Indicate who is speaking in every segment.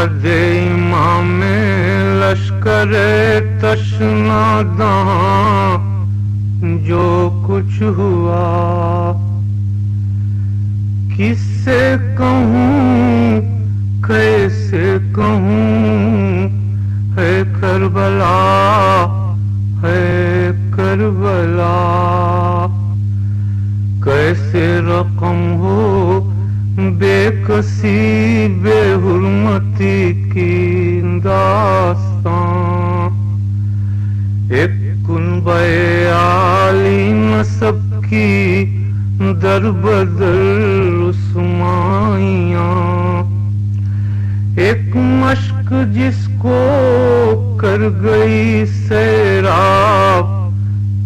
Speaker 1: بعد امام لشکر تشنا داں جو کچھ ہوا کس سے کہوں کیسے کہوں ہے کربلا ہے کربلا کیسے رقم ہو بے کسی بے حرمتی کی داستان ایک کنبہ عالی نسب کی در بدر رسوائیاں ایک مشق جس کو کر گئی سیراب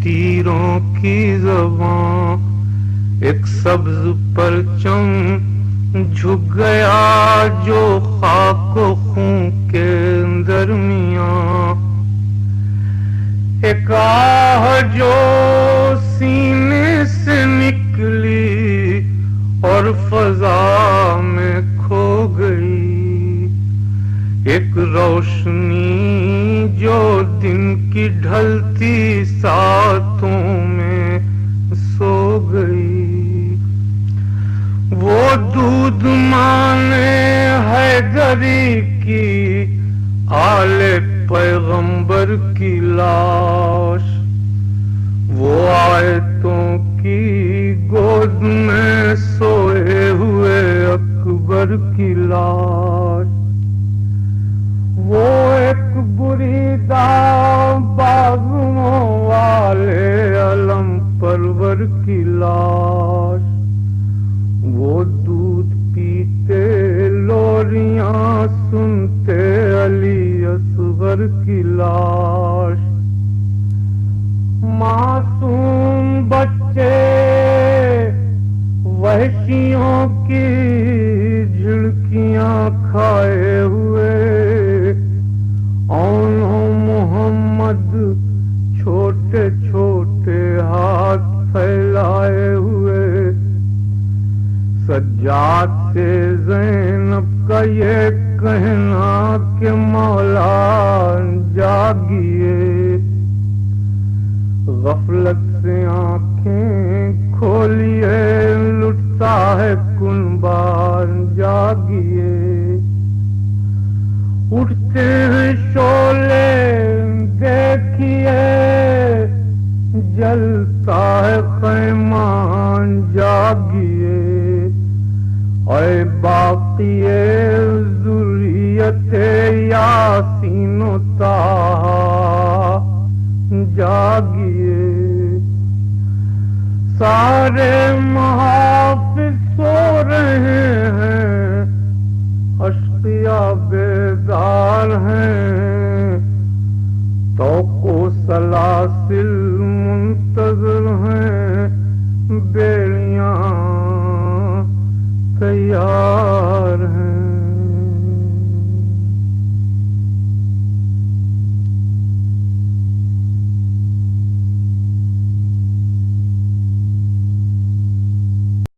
Speaker 1: تیروں کی زبان ایک سبز پرچم جھک گیا جو خاک و خون کے درمیان ایک آہ جو سینے سے نکلی اور فضا میں کھو گئی ایک روشنی جو دن کی ڈھلتی ساعتوں میں سو گئی وہ دودھ مانے حیدری کی آل پیغمبر کی لاش وہ آیتوں کی گود میں سوئے ہوئے اکبر کی لاش وہ ایک بری داں باغوں والے علم پرور کی لاش وہ دودھ پیتے لوریاں سنتے علی اصغر کی لاش معصوم بچے وحشیوں کی جھڑکیاں کھائے ہوئے اونوں محمد چھوٹے چھوٹے ہاتھ پھیلائے ہوئے سجاد سے زینب کا یہ کہنا کہ مولا جاگیے غفلت سے آنکھیں کھولیے لٹتا ہے کنبہ جاگیے اٹھتے ہیں شعلے دیکھیے جلتا ہے خیمان جاگیے اے باقی ذریت یاسین و طٰہٰ جاگیے سارے